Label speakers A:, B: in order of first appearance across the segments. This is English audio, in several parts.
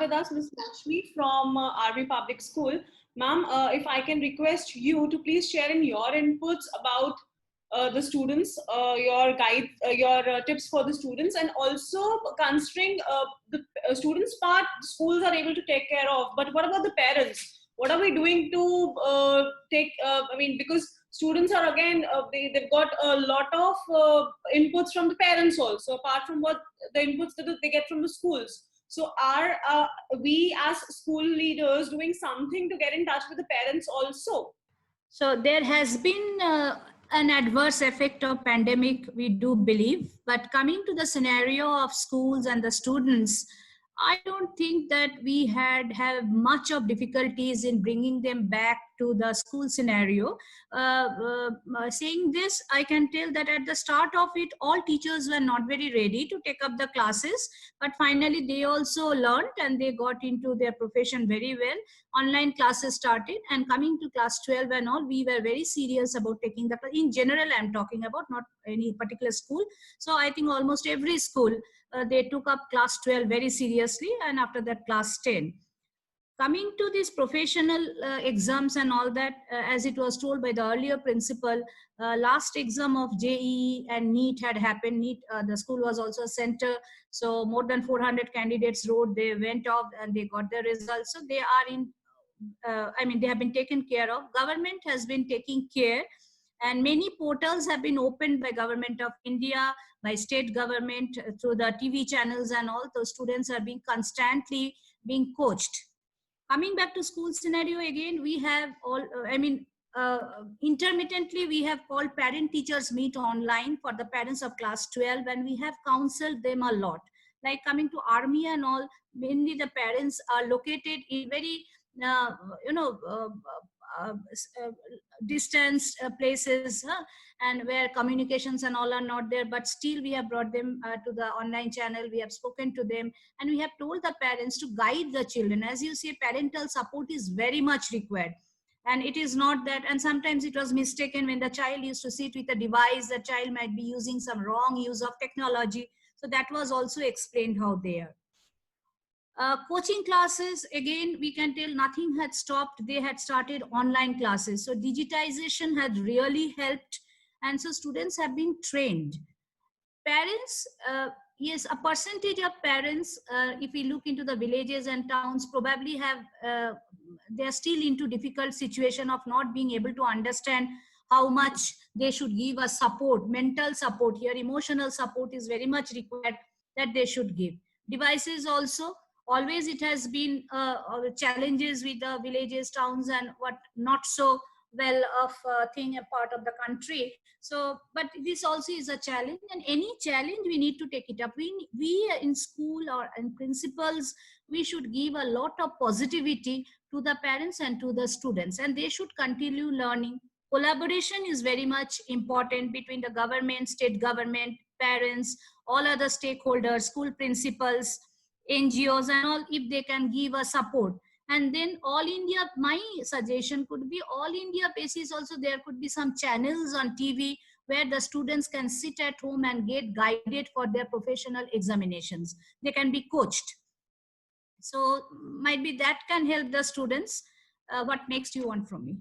A: with us Ms. Lakshmi from RV Public School. Ma'am, if I can request you to please share in your inputs about the students, your guide, your tips for the students, and also considering the students part, schools are able to take care of. But what about the parents? What are we doing to take? I mean, because students are again they've got a lot of inputs from the parents also, apart from what the inputs that they get from the schools. So are we as school leaders doing something to get in touch with the parents also?
B: So there has been an adverse effect of pandemic, we do believe. But coming to the scenario of schools and the students, I don't think that we have much of difficulties in bringing them back to the school scenario. Saying this, I can tell that at the start of it, all teachers were not very ready to take up the classes, but finally they also learned and they got into their profession very well. Online classes started, and coming to class 12 and all, we were very serious about taking the class. In general, I'm talking about, not any particular school. So I think almost every school, they took up class 12 very seriously, and after that class 10. Coming to these professional exams and all that, as it was told by the earlier principal, last exam of JEE and NEET had happened. NEET, the school was also a center, so more than 400 candidates wrote, they went off and they got the results. So they are in, I mean, they have been taken care of. Government has been taking care, and many portals have been opened by Government of India, by state government, through the TV channels and all. Those students are being constantly being coached. Coming back to school scenario again, we have all, intermittently we have called parent teachers meet online for the parents of class 12, and we have counseled them a lot. Like coming to army and all, mainly the parents are located in very uh, you know uh, uh, uh, distance places, and where communications and all are not there, but still we have brought them to the online channel. We have spoken to them, and we have told the parents to guide the children. As you say, parental support is very much required, and it is not that, and sometimes it was mistaken when the child used to sit with a device, the child might be using some wrong use of technology. So that was also explained how they are. Coaching classes, again, we can tell nothing had stopped. They had started online classes. So digitization had really helped. And so students have been trained. Parents, yes, a percentage of parents, if we look into the villages and towns, probably have, they are still into difficult situation of not being able to understand how much they should give a support, mental support here, emotional support is very much required that they should give. Devices also, always it has been challenges with the villages, towns, and what not so well of thing, a part of the country. So, but this also is a challenge, and any challenge we need to take it up. We in school or in principals, we should give a lot of positivity to the parents and to the students, and they should continue learning. Collaboration is very much important between the government, state government, parents, all other stakeholders, school principals, NGOs and all, if they can give a support. And then all India, my suggestion could be all India basis also, there could be some channels on TV where the students can sit at home and get guided for their professional examinations. They can be coached. So might be that can help the students. What next you want from me?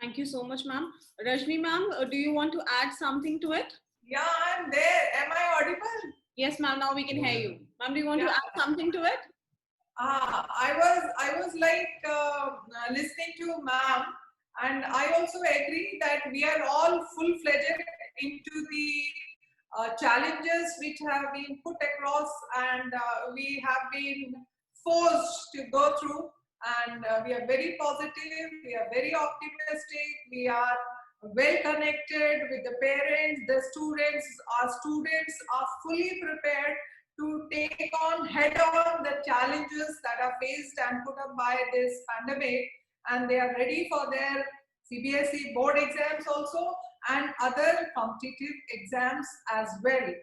A: Thank you so much, ma'am. Rajni ma'am, do you want to add something to it?
C: Yeah, I'm there. Am I audible?
A: Yes, ma'am. Now we can hear you. Ma'am, do you want to add something to it?
C: I was like listening to ma'am, and I also agree that we are all full-fledged into the challenges which have been put across, and we have been forced to go through. And we are very positive, we are very optimistic, we are well connected with the parents, the students. Our students are fully prepared to take on head-on the challenges that are faced and put up by this pandemic, and they are ready for their CBSE board exams also and other competitive exams as well.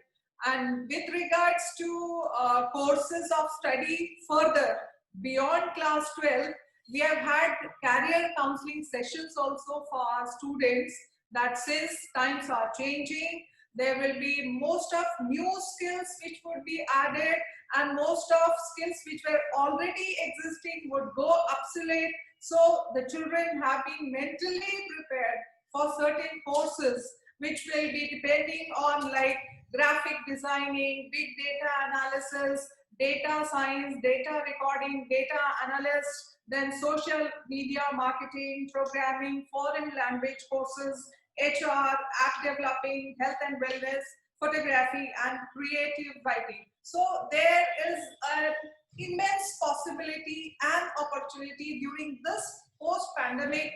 C: And with regards to courses of study further beyond class 12, we have had career counseling sessions also for our students, that since times are changing, There will be most of new skills which would be added, and most of skills which were already existing would go obsolete. So the children have been mentally prepared for certain courses which will be depending on like graphic designing, big data analysis, data science, data recording, data analyst, then social media marketing, programming, foreign language courses, HR, app developing, health and wellness, photography, and creative writing. So there is an immense possibility and opportunity during this post-pandemic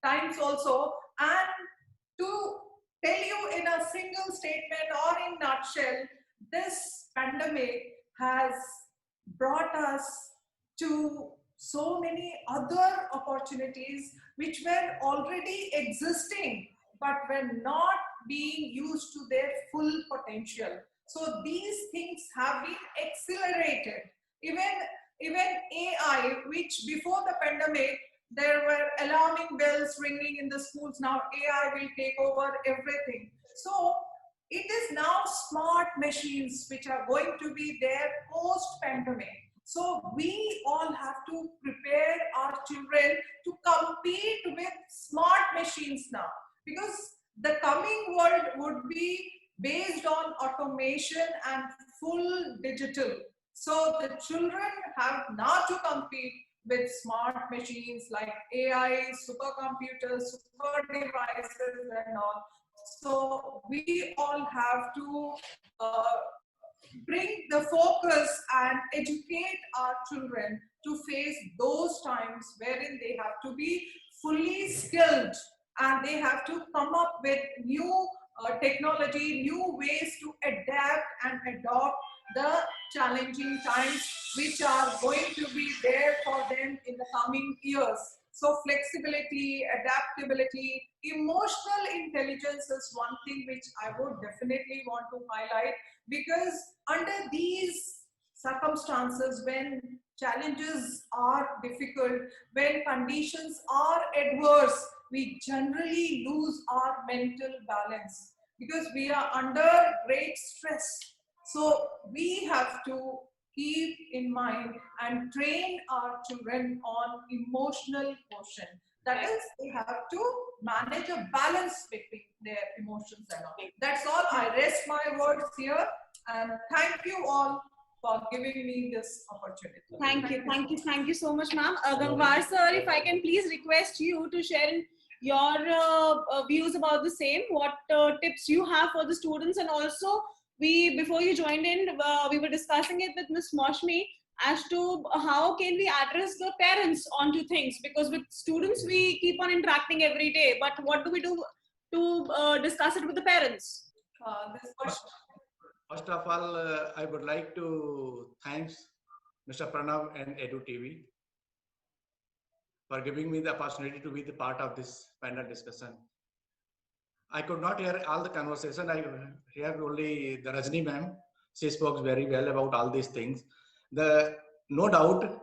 C: times also. And to tell you in a single statement or in nutshell, this pandemic has brought us to so many other opportunities which were already existing but were not being used to their full potential. So these things have been accelerated. Even AI, which before the pandemic there were alarming bells ringing in the schools, now AI will take over everything. So it is now smart machines which are going to be there post pandemic. So we all have to prepare our children to compete with smart machines now, because the coming world would be based on automation and full digital. So the children have now to compete with smart machines like AI, supercomputers, super devices and all. So we all have to bring the focus and educate our children to face those times wherein they have to be fully skilled and they have to come up with new technology, new ways to adapt and adopt the challenging times which are going to be there for them in the coming years. So flexibility, adaptability, emotional intelligence is one thing which I would definitely want to highlight, because under these circumstances, when challenges are difficult, when conditions are adverse, we generally lose our mental balance because we are under great stress. So we have to keep in mind and train our children on emotional quotient. That is, they have to manage a balance between their emotions and all. That's all. I rest my words here, and thank you all for giving me this opportunity.
A: Thank you so much, ma'am. Gangwar sir, if I can please request you to share your views about the same, what tips you have for the students, and also before you joined in, we were discussing it with Ms. Moshmi as to how can we address the parents onto things, because with students we keep on interacting every day, but what do we do to discuss it with the parents?
D: First of all, I would like to thank Mr. Pranav and EduTV for giving me the opportunity to be the part of this panel discussion. I could not hear all the conversation. I heard only the Rajni ma'am. She spoke very well about all these things. No doubt,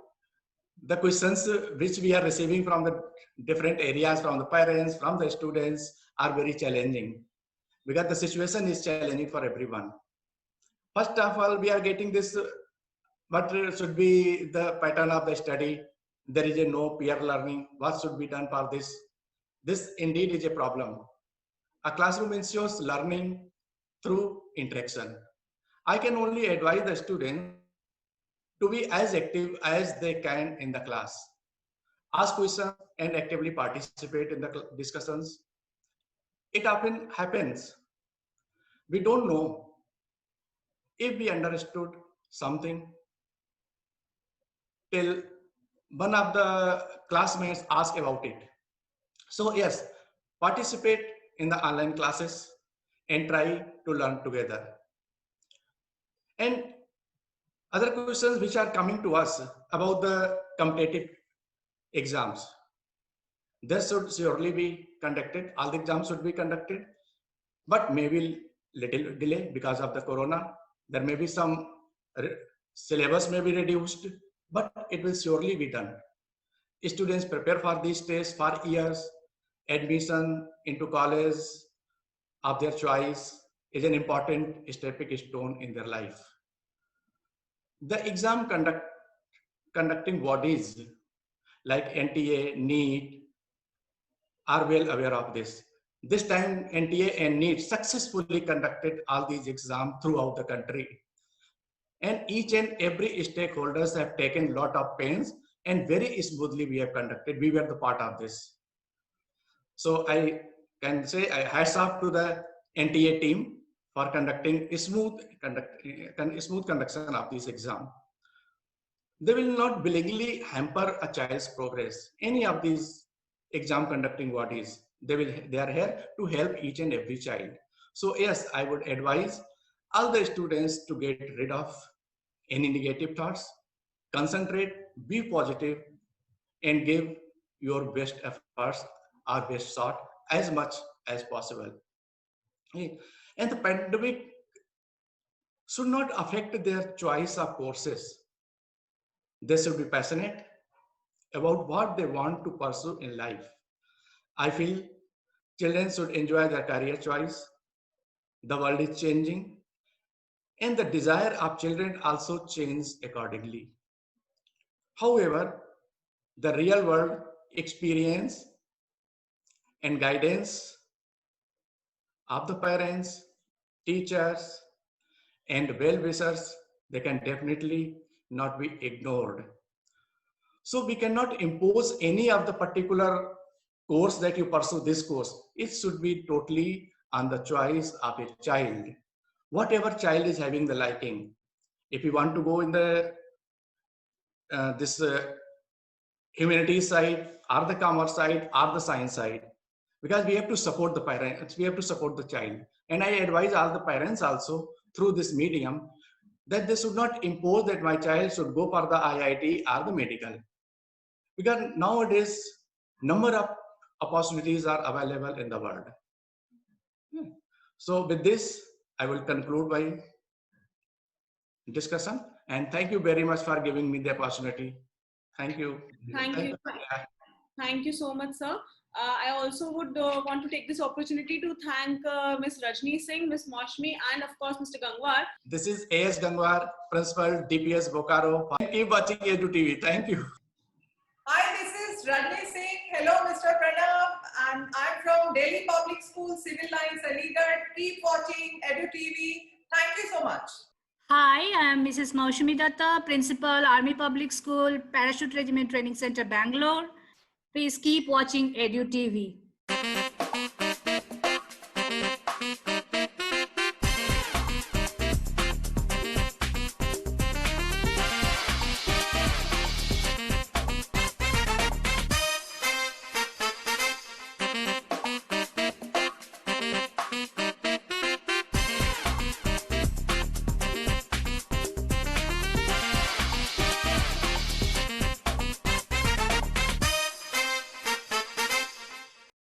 D: the questions which we are receiving from the different areas, from the parents, from the students, are very challenging, because the situation is challenging for everyone. First of all, we are getting this, what should be the pattern of the study? There is no peer learning. What should be done for this? This indeed is a problem. A classroom ensures learning through interaction. I can only advise the student to be as active as they can in the class. Ask questions and actively participate in the discussions. It often happens. We don't know if we understood something till one of the classmates asked about it. So yes, participate in the online classes and try to learn together. And other questions which are coming to us about the competitive exams. This should surely be conducted. All the exams should be conducted, but maybe little delay because of the corona. There may be some syllabus may be reduced, but it will surely be done. Students prepare for these tests for years, admission into college of their choice, is an important stepping stone in their life. The exam conducting bodies like NTA, NEET are well aware of this. This time, NTA and NEET successfully conducted all these exams throughout the country. And each and every stakeholders have taken a lot of pains, and very smoothly we have conducted. We were the part of this. So I can say hats off to the NTA team for conducting smooth conduction of this exam. They will not willingly hamper a child's progress. Any of these exam conducting bodies, they are here to help each and every child. So yes, I would advise all the students to get rid of any negative thoughts, concentrate, be positive, and give your best efforts or best shot as much as possible. And the pandemic should not affect their choice of courses. They should be passionate about what they want to pursue in life. I feel children should enjoy their career choice. The world is changing, and the desire of children also changes accordingly. However, the real world experience and guidance of the parents, teachers, and well-wishers, they can definitely not be ignored. So we cannot impose any of the particular course that you pursue this course. It should be totally on the choice of a child. Whatever child is having the liking. If you want to go in the humanities side, or the commerce side, or the science side, because we have to support the parents, we have to support the child. And I advise all the parents also through this medium that they should not impose that my child should go for the IIT or the medical. Because nowadays, number of opportunities are available in the world. So with this, I will conclude my discussion. And thank you very much for giving me the opportunity. Thank you.
A: Thank you. Thank you so much, sir. I also would want to take this opportunity to thank Ms. Rajni Singh, Ms. Maushmi, and of course, Mr. Gangwar.
D: This is A.S. Gangwar, Principal, DPS Bokaro. Keep watching Edu TV. Thank you.
C: Hi, this is Rajni Singh. Hello, Mr. Pranav. And I'm from Delhi Public School, Civil Lines, Aligarh. Keep watching Edu TV. Thank you so much.
B: Hi, I am Mrs. Maushmi Datta, Principal, Army Public School, Parachute Regiment Training Center, Bangalore. Please keep watching Edu TV.